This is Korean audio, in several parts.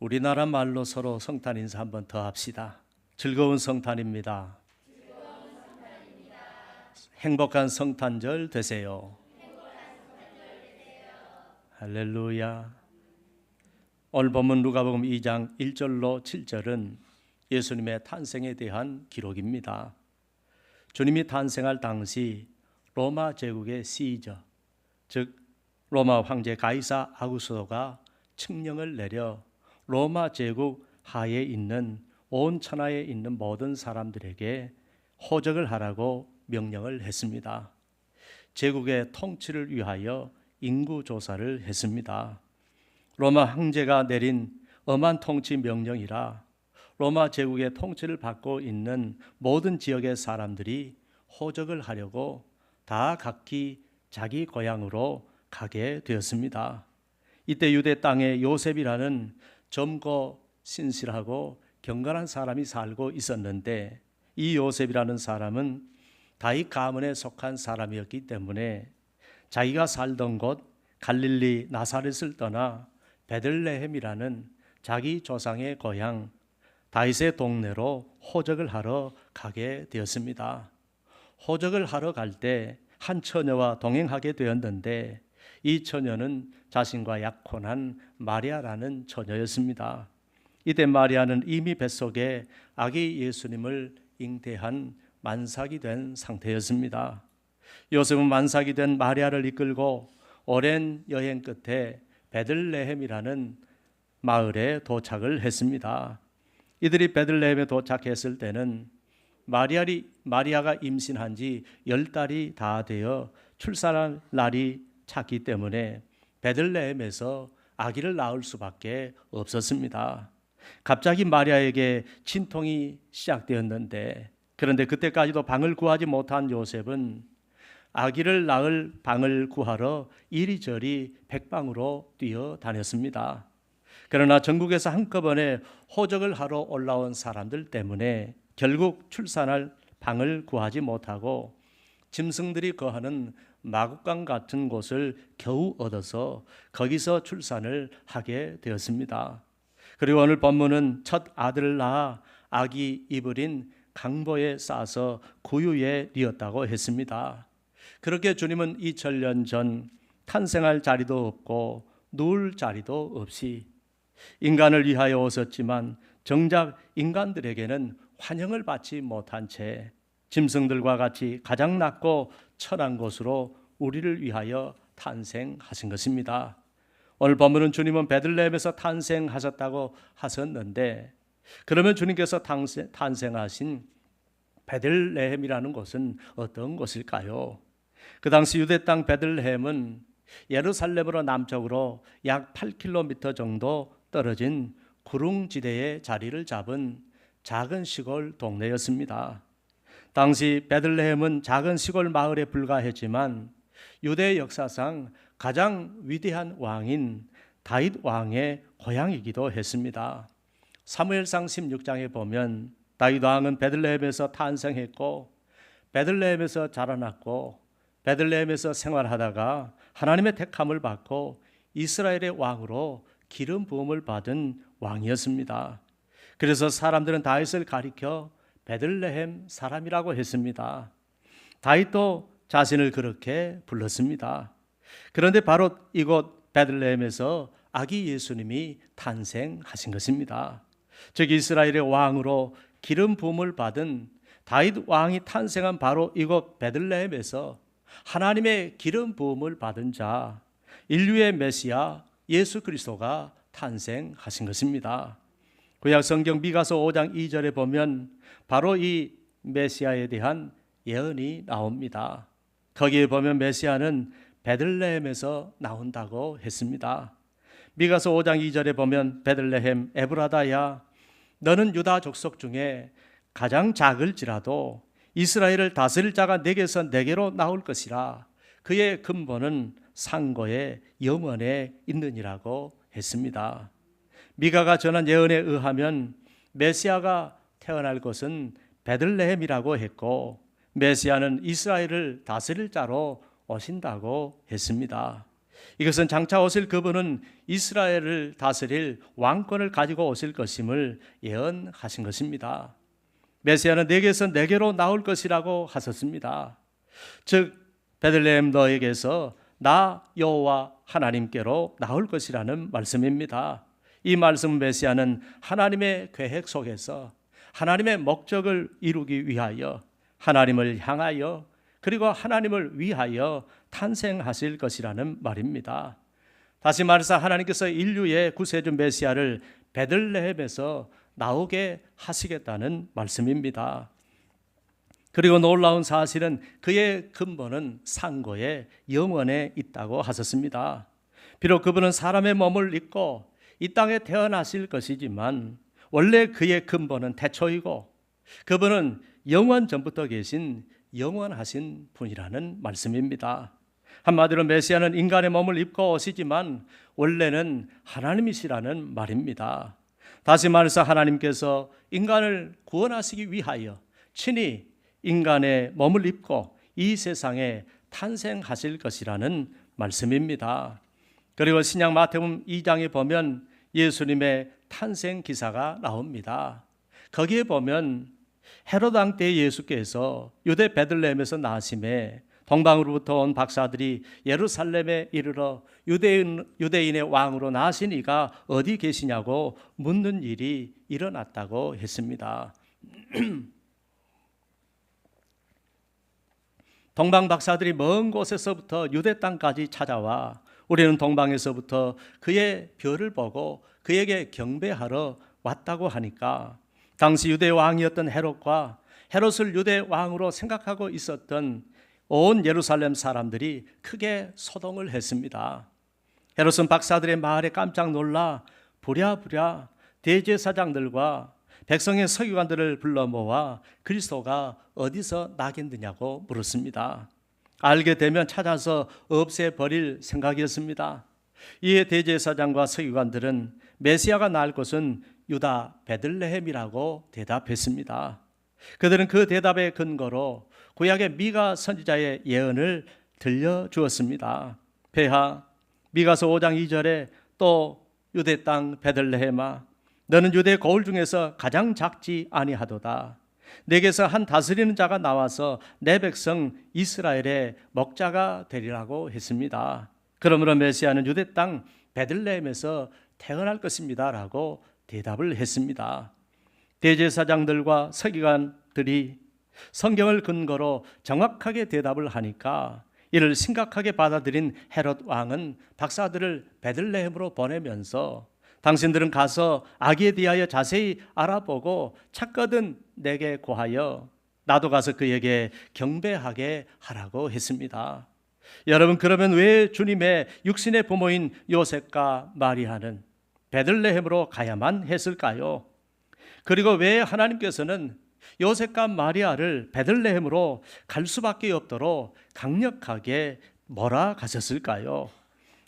우리나라 말로 서로 성탄 인사 한번 더 합시다. 즐거운 성탄입니다. 행복한 성탄절 되세요. 할렐루야. 오늘 본문 누가복음 2장 1절로 7절은 예수님의 탄생에 대한 기록입니다. 주님이 탄생할 당시 로마 제국의 시저, 즉 로마 황제 가이사 아구스토가 칙령을 내려 로마 제국 하에 있는 온 천하에 있는 모든 사람들에게 호적을 하라고 명령을 했습니다. 제국의 통치를 위하여 인구 조사를 했습니다. 로마 황제가 내린 엄한 통치 명령이라 로마 제국의 통치를 받고 있는 모든 지역의 사람들이 호적을 하려고 다 각기 자기 고향으로 가게 되었습니다. 이때 유대 땅에 요셉이라는 젊고 신실하고 경건한 사람이 살고 있었는데, 이 요셉이라는 사람은 다윗 가문에 속한 사람이었기 때문에 자기가 살던 곳 갈릴리 나사렛을 떠나 베들레헴이라는 자기 조상의 고향 다윗의 동네로 호적을 하러 가게 되었습니다. 호적을 하러 갈 때 한 처녀와 동행하게 되었는데, 이 처녀는 자신과 약혼한 마리아라는 처녀였습니다. 이때 마리아는 이미 뱃속에 아기 예수님을 잉태한 만삭이 된 상태였습니다. 요셉은 만삭이 된 마리아를 이끌고 오랜 여행 끝에 베들레헴이라는 마을에 도착을 했습니다. 이들이 베들레헴에 도착했을 때는 마리아가 임신한 지 10달이 다 되어 출산할 날이 찼기 때문에 베들레헴에서 아기를 낳을 수밖에 없었습니다. 갑자기 마리아에게 진통이 시작되었는데, 그런데 그때까지도 방을 구하지 못한 요셉은 아기를 낳을 방을 구하러 이리저리 백방으로 뛰어다녔습니다. 그러나 전국에서 한꺼번에 호적을 하러 올라온 사람들 때문에 결국 출산할 방을 구하지 못하고 짐승들이 거하는 마국간 같은 곳을 겨우 얻어서 거기서 출산을 하게 되었습니다. 그리고 오늘 본문은 첫 아들을 낳아 아기 이브린 강보에 싸서 구유에 뉘었다고 했습니다. 그렇게 주님은 2000년 전 탄생할 자리도 없고 누울 자리도 없이 인간을 위하여 오셨지만 정작 인간들에게는 환영을 받지 못한 채 짐승들과 같이 가장 낮고 천한 곳으로 우리를 위하여 탄생하신 것입니다. 오늘 본문은 주님은 베들레헴에서 탄생하셨다고 하셨는데, 그러면 주님께서 탄생하신 베들레헴이라는 곳은 어떤 곳일까요? 그 당시 유대 땅 베들레헴은 예루살렘으로 남쪽으로 약 8km 정도 떨어진 구릉지대에 자리를 잡은 작은 시골 동네였습니다. 당시 베들레헴은 작은 시골 마을에 불과했지만 유대 역사상 가장 위대한 왕인 다윗 왕의 고향이기도 했습니다. 사무엘상 16장에 보면 다윗 왕은 베들레헴에서 탄생했고 베들레헴에서 자라났고 베들레헴에서 생활하다가 하나님의 택함을 받고 이스라엘의 왕으로 기름 부음을 받은 왕이었습니다. 그래서 사람들은 다윗을 가리켜 베들레헴 사람이라고 했습니다. 다윗도 자신을 그렇게 불렀습니다. 그런데 바로 이곳 베들레헴에서 아기 예수님이 탄생하신 것입니다. 즉 이스라엘의 왕으로 기름 부음을 받은 다윗 왕이 탄생한 바로 이곳 베들레헴에서 하나님의 기름 부음을 받은 자, 인류의 메시아 예수 그리스도가 탄생하신 것입니다. 구약 성경 미가서 5장 2절에 보면 바로 이 메시아에 대한 예언이 나옵니다. 거기에 보면 메시아는 베들레헴에서 나온다고 했습니다. 미가서 5장 2절에 보면 베들레헴 에브라다야, 너는 유다 족속 중에 가장 작을지라도 이스라엘을 다스릴 자가 내게서 내게로 나올 것이라. 그의 근본은 상고의 영원에 있느니라고 했습니다. 미가가 전한 예언에 의하면 메시아가 태어날 곳은 베들레헴이라고 했고, 메시아는 이스라엘을 다스릴 자로 오신다고 했습니다. 이것은 장차 오실 그분은 이스라엘을 다스릴 왕권을 가지고 오실 것임을 예언하신 것입니다. 메시아는 내게서 내게로 나올 것이라고 하셨습니다. 즉 베들레헴 너에게서 나 여호와 하나님께로 나올 것이라는 말씀입니다. 이 말씀 메시아는 하나님의 계획 속에서 하나님의 목적을 이루기 위하여 하나님을 향하여 그리고 하나님을 위하여 탄생하실 것이라는 말입니다. 다시 말해서 하나님께서 인류의 구세주 메시아를 베들레헴에서 나오게 하시겠다는 말씀입니다. 그리고 놀라운 사실은 그의 근본은 상고의 영원에 있다고 하셨습니다. 비록 그분은 사람의 몸을 입고 이 땅에 태어나실 것이지만 원래 그의 근본은 태초이고 그분은 영원 전부터 계신 영원하신 분이라는 말씀입니다. 한마디로 메시아는 인간의 몸을 입고 오시지만 원래는 하나님이시라는 말입니다. 다시 말해서 하나님께서 인간을 구원하시기 위하여 친히 인간의 몸을 입고 이 세상에 탄생하실 것이라는 말씀입니다. 그리고 신약 마태복음 2장에 보면 예수님의 탄생 기사가 나옵니다. 거기에 보면 헤롯 왕 때 예수께서 유대 베들레헴에서 나심에 동방으로부터 온 박사들이 예루살렘에 이르러 유대인의 왕으로 나신 이가 어디 계시냐고 묻는 일이 일어났다고 했습니다. 동방 박사들이 먼 곳에서부터 유대 땅까지 찾아와 우리는 동방에서부터 그의 별을 보고 그에게 경배하러 왔다고 하니까 당시 유대 왕이었던 헤롯과 헤롯을 유대 왕으로 생각하고 있었던 온 예루살렘 사람들이 크게 소동을 했습니다. 헤롯은 박사들의 말에 깜짝 놀라 부랴부랴 대제사장들과 백성의 서기관들을 불러 모아 그리스도가 어디서 나겠느냐고 물었습니다. 알게 되면 찾아서 없애버릴 생각이었습니다. 이에 대제사장과 서기관들은 메시아가 날 곳은 유다 베들레헴이라고 대답했습니다. 그들은 그 대답의 근거로 구약의 미가 선지자의 예언을 들려주었습니다. 폐하 미가서 5장 2절에 또 유대 땅 베들레헴아 너는 유대 거울 중에서 가장 작지 아니하도다. 내게서 한 다스리는 자가 나와서 내 백성 이스라엘의 목자가 되리라고 했습니다. 그러므로 메시아는 유대 땅 베들레헴에서 태어날 것입니다 라고 대답을 했습니다. 대제사장들과 서기관들이 성경을 근거로 정확하게 대답을 하니까 이를 심각하게 받아들인 헤롯 왕은 박사들을 베들레헴으로 보내면서 당신들은 가서 아기에 대하여 자세히 알아보고 찾거든 내게 고하여 나도 가서 그에게 경배하게 하라고 했습니다. 여러분 그러면 왜 주님의 육신의 부모인 요셉과 마리아는 베들레헴으로 가야만 했을까요? 그리고 왜 하나님께서는 요셉과 마리아를 베들레헴으로 갈 수밖에 없도록 강력하게 몰아가셨을까요?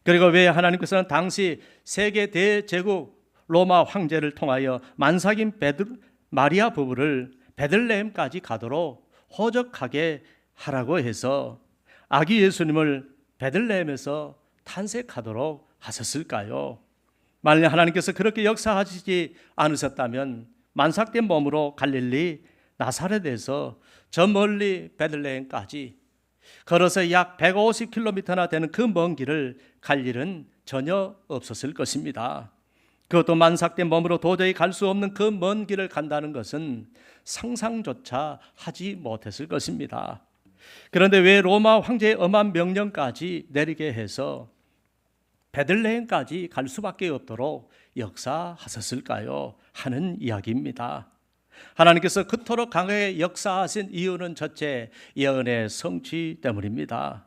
그리고 왜 하나님께서는 당시 세계 대제국 로마 황제를 통하여 만삭인 마리아 부부를 베들레헴까지 가도록 호적하게 하라고 해서 아기 예수님을 베들레헴에서 탄생하도록 하셨을까요? 만약 하나님께서 그렇게 역사하시지 않으셨다면 만삭된 몸으로 갈릴리 나사렛에서 저 멀리 베들레헴까지 걸어서 약 150km나 되는 그 먼 길을 갈 일은 전혀 없었을 것입니다. 그것도 만삭된 몸으로 도저히 갈 수 없는 그 먼 길을 간다는 것은 상상조차 하지 못했을 것입니다. 그런데 왜 로마 황제의 엄한 명령까지 내리게 해서 베들레헴까지 갈 수밖에 없도록 역사하셨을까요? 하는 이야기입니다. 하나님께서 그토록 강하게 역사하신 이유는 첫째 예언의 성취 때문입니다.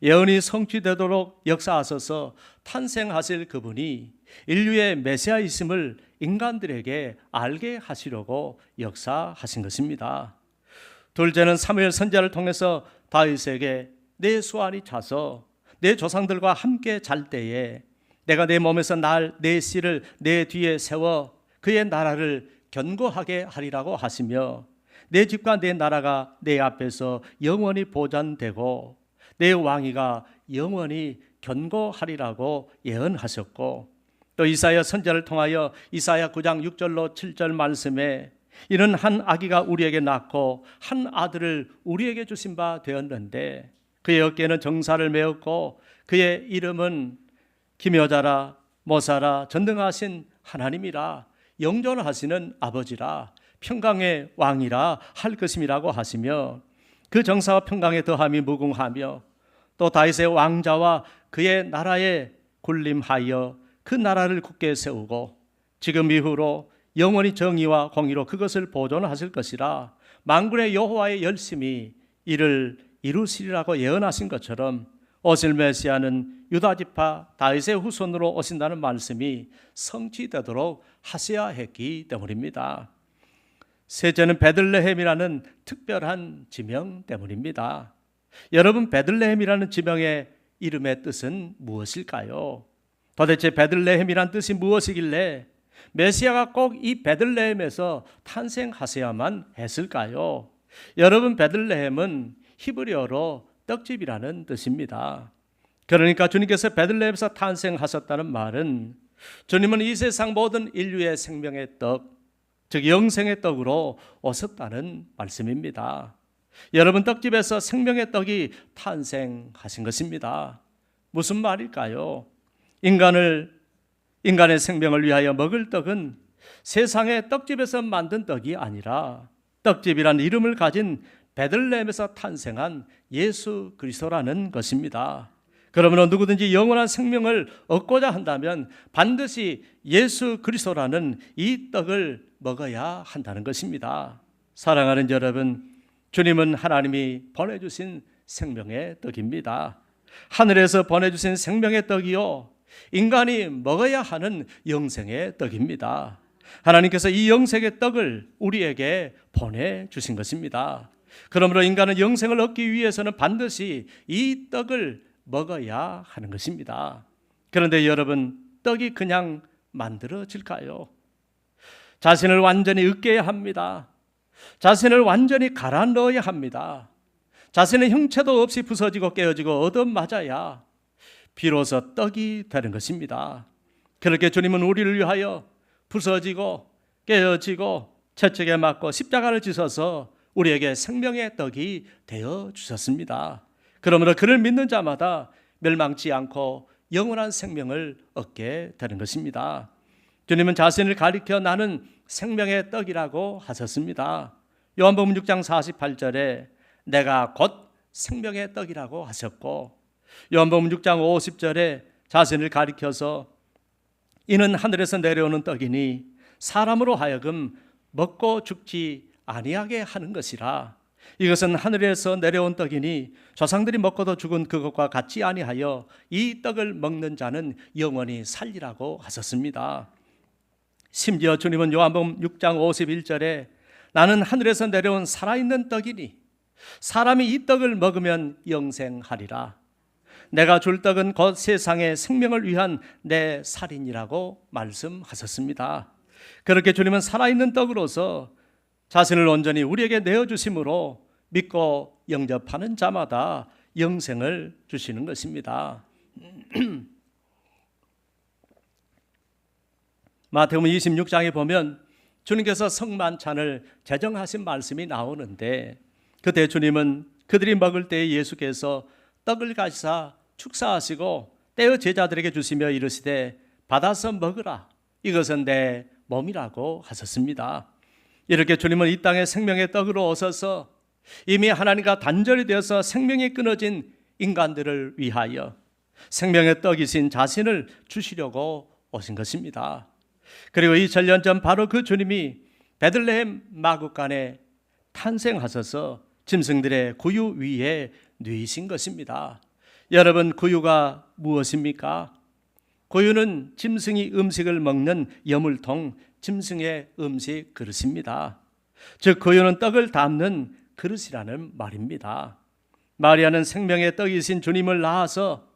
예언이 성취되도록 역사하셔서 탄생하실 그분이 인류의 메시아이심을 인간들에게 알게 하시려고 역사하신 것입니다. 둘째는 사무엘 선지자를 통해서 다윗에게 내 수완이 차서 내 조상들과 함께 잘 때에 내가 내 몸에서 내 씨를 내 뒤에 세워 그의 나라를 견고하게 하리라고 하시며 내 집과 내 나라가 내 앞에서 영원히 보존되고 내 왕위가 영원히 견고하리라고 예언하셨고, 또 이사야 선지자를 통하여 이사야 9장 6절로 7절 말씀에 이는 한 아기가 우리에게 낳고 한 아들을 우리에게 주신 바 되었는데 그의 어깨에는 정사를 메었고 그의 이름은 기묘자라 모사라 전능하신 하나님이라 영존하시는 아버지라 평강의 왕이라 할 것임이라고 하시며, 그 정사와 평강의 더함이 무궁하며 또 다윗의 왕자와 그의 나라에 군림하여 그 나라를 굳게 세우고 지금 이후로 영원히 정의와 공의로 그것을 보존하실 것이라 만군의 여호와의 열심히 이를 이루시리라고 예언하신 것처럼 오실 메시아는 유다지파 다윗의 후손으로 오신다는 말씀이 성취되도록 하셔야 했기 때문입니다. 셋째는 베들레헴이라는 특별한 지명 때문입니다. 여러분, 베들레헴이라는 지명의 이름의 뜻은 무엇일까요? 도대체 베들레헴이란 뜻이 무엇이길래 메시아가 꼭 이 베들레헴에서 탄생하셔야만 했을까요? 여러분, 베들레헴은 히브리어로 떡집이라는 뜻입니다. 그러니까 주님께서 베들레헴에서 탄생하셨다는 말은 주님은 이 세상 모든 인류의 생명의 떡, 즉 영생의 떡으로 오셨다는 말씀입니다. 여러분, 떡집에서 생명의 떡이 탄생하신 것입니다. 무슨 말일까요? 인간의 생명을 위하여 먹을 떡은 세상의 떡집에서 만든 떡이 아니라 떡집이라는 이름을 가진 베들레헴에서 탄생한 예수 그리스도라는 것입니다. 그러므로 누구든지 영원한 생명을 얻고자 한다면 반드시 예수 그리스도라는 이 떡을 먹어야 한다는 것입니다. 사랑하는 여러분, 주님은 하나님이 보내주신 생명의 떡입니다. 하늘에서 보내주신 생명의 떡이요, 인간이 먹어야 하는 영생의 떡입니다. 하나님께서 이 영생의 떡을 우리에게 보내주신 것입니다. 그러므로 인간은 영생을 얻기 위해서는 반드시 이 떡을 먹어야 하는 것입니다. 그런데 여러분, 떡이 그냥 만들어질까요? 자신을 완전히 으깨야 합니다. 자신을 완전히 갈아 넣어야 합니다. 자신의 형체도 없이 부서지고 깨어지고 얻어맞아야 비로소 떡이 되는 것입니다. 그렇게 주님은 우리를 위하여 부서지고 깨어지고 채찍에 맞고 십자가를 지셔서 우리에게 생명의 떡이 되어 주셨습니다. 그러므로 그를 믿는 자마다 멸망치 않고 영원한 생명을 얻게 되는 것입니다. 주님은 자신을 가리켜 나는 생명의 떡이라고 하셨습니다. 요한복음 6장 48절에 내가 곧 생명의 떡이라고 하셨고, 요한복음 6장 50절에 자신을 가리켜서 이는 하늘에서 내려오는 떡이니 사람으로 하여금 먹고 죽지 아니하게 하는 것이라. 이것은 하늘에서 내려온 떡이니 조상들이 먹고도 죽은 그것과 같지 아니하여 이 떡을 먹는 자는 영원히 살리라고 하셨습니다. 심지어 주님은 요한복음 6장 51절에 나는 하늘에서 내려온 살아있는 떡이니 사람이 이 떡을 먹으면 영생하리라. 내가 줄 떡은 곧 세상의 생명을 위한 내 살인이라고 말씀하셨습니다. 그렇게 주님은 살아있는 떡으로서 자신을 온전히 우리에게 내어주심으로 믿고 영접하는 자마다 영생을 주시는 것입니다. 마태복음 26장에 보면 주님께서 성만찬을 제정하신 말씀이 나오는데, 그때 주님은 그들이 먹을 때에 예수께서 떡을 가시사 축사하시고 떼어 제자들에게 주시며 이르시되 받아서 먹으라, 이것은 내 몸이라고 하셨습니다. 이렇게 주님은 이 땅에 생명의 떡으로 오셔서 이미 하나님과 단절이 되어서 생명이 끊어진 인간들을 위하여 생명의 떡이신 자신을 주시려고 오신 것입니다. 그리고 2000년 전 바로 그 주님이 베들레헴 마구간에 탄생하셔서 짐승들의 구유 위에 누이신 것입니다. 여러분, 구유가 무엇입니까? 구유는 짐승이 음식을 먹는 여물통, 짐승의 음식 그릇입니다. 즉 구유는 떡을 담는 그릇이라는 말입니다. 마리아는 생명의 떡이신 주님을 낳아서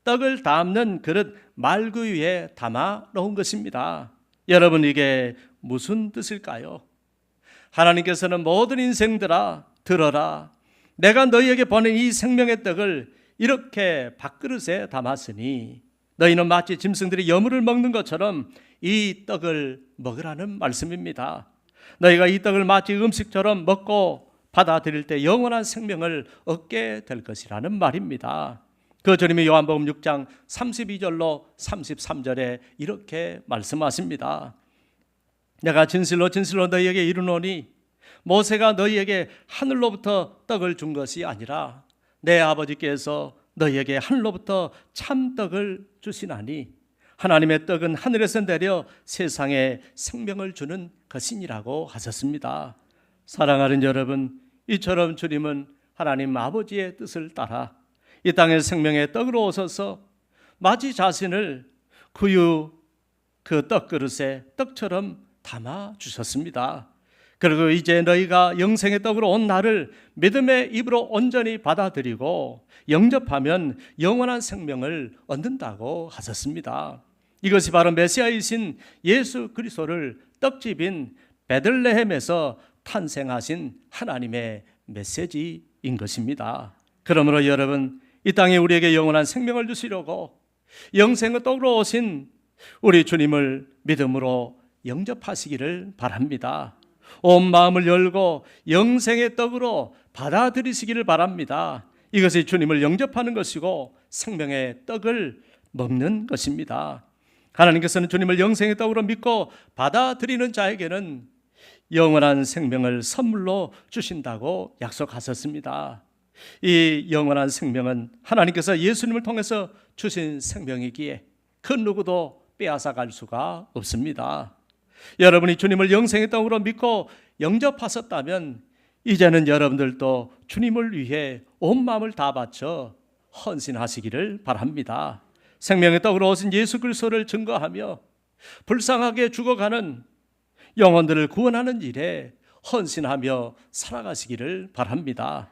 떡을 담는 그릇 말구유에 담아 놓은 것입니다. 여러분, 이게 무슨 뜻일까요? 하나님께서는 모든 인생들아 들어라, 내가 너희에게 보낸 이 생명의 떡을 이렇게 밥그릇에 담았으니 너희는 마치 짐승들이 여물을 먹는 것처럼 이 떡을 먹으라는 말씀입니다. 너희가 이 떡을 마치 음식처럼 먹고 받아들일 때 영원한 생명을 얻게 될 것이라는 말입니다. 그 주님이 요한복음 6장 32절로 33절에 이렇게 말씀하십니다. 내가 진실로 진실로 너희에게 이르노니 모세가 너희에게 하늘로부터 떡을 준 것이 아니라 내 아버지께서 너희에게 하늘로부터 참떡을 주시나니 하나님의 떡은 하늘에서 내려 세상에 생명을 주는 것이니라고 하셨습니다. 사랑하는 여러분, 이처럼 주님은 하나님 아버지의 뜻을 따라 이 땅의 생명의 떡으로 오셔서 마치 자신을 구유 그 떡그릇에 떡처럼 담아 주셨습니다. 그리고 이제 너희가 영생의 떡으로 온 나를 믿음의 입으로 온전히 받아들이고 영접하면 영원한 생명을 얻는다고 하셨습니다. 이것이 바로 메시아이신 예수 그리스도를 떡집인 베들레헴에서 탄생하신 하나님의 메시지인 것입니다. 그러므로 여러분, 이 땅에 우리에게 영원한 생명을 주시려고 영생의 떡으로 오신 우리 주님을 믿음으로 영접하시기를 바랍니다. 온 마음을 열고 영생의 떡으로 받아들이시기를 바랍니다. 이것이 주님을 영접하는 것이고 생명의 떡을 먹는 것입니다. 하나님께서는 주님을 영생의 떡으로 믿고 받아들이는 자에게는 영원한 생명을 선물로 주신다고 약속하셨습니다. 이 영원한 생명은 하나님께서 예수님을 통해서 주신 생명이기에 그 누구도 빼앗아갈 수가 없습니다. 여러분이 주님을 영생의 떡으로 믿고 영접하셨다면 이제는 여러분들도 주님을 위해 온 마음을 다 바쳐 헌신하시기를 바랍니다. 생명의 떡으로 오신 예수 그리스도를 증거하며 불쌍하게 죽어가는 영혼들을 구원하는 일에 헌신하며 살아가시기를 바랍니다.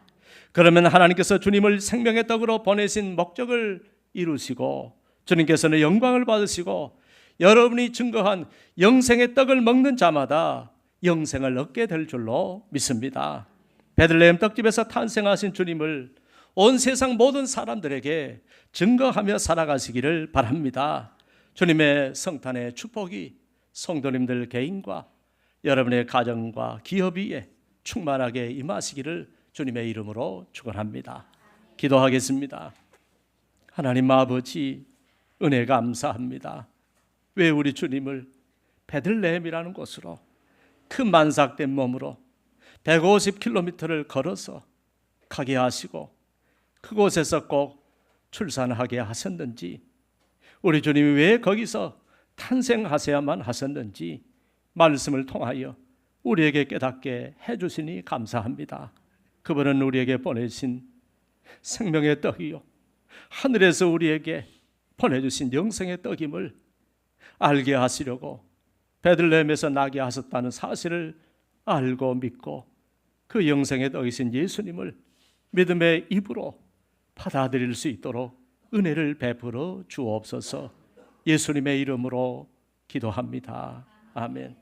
그러면 하나님께서 주님을 생명의 떡으로 보내신 목적을 이루시고 주님께서는 영광을 받으시고 여러분이 증거한 영생의 떡을 먹는 자마다 영생을 얻게 될 줄로 믿습니다. 베들레헴 떡집에서 탄생하신 주님을 온 세상 모든 사람들에게 증거하며 살아가시기를 바랍니다. 주님의 성탄의 축복이 성도님들 개인과 여러분의 가정과 기업 위에 충만하게 임하시기를 주님의 이름으로 축원합니다. 기도하겠습니다. 하나님 아버지, 은혜 감사합니다. 왜 우리 주님을 베들레헴이라는 곳으로 그 만삭된 몸으로 150km를 걸어서 가게 하시고 그곳에서 꼭 출산하게 하셨는지, 우리 주님이 왜 거기서 탄생하셔야만 하셨는지 말씀을 통하여 우리에게 깨닫게 해주시니 감사합니다. 그분은 우리에게 보내신 생명의 떡이요 하늘에서 우리에게 보내주신 영생의 떡임을 알게 하시려고 베들레헴에서 나게 하셨다는 사실을 알고 믿고 그 영생의 떡이신 예수님을 믿음의 입으로 받아들일 수 있도록 은혜를 베풀어 주옵소서. 예수님의 이름으로 기도합니다. 아멘.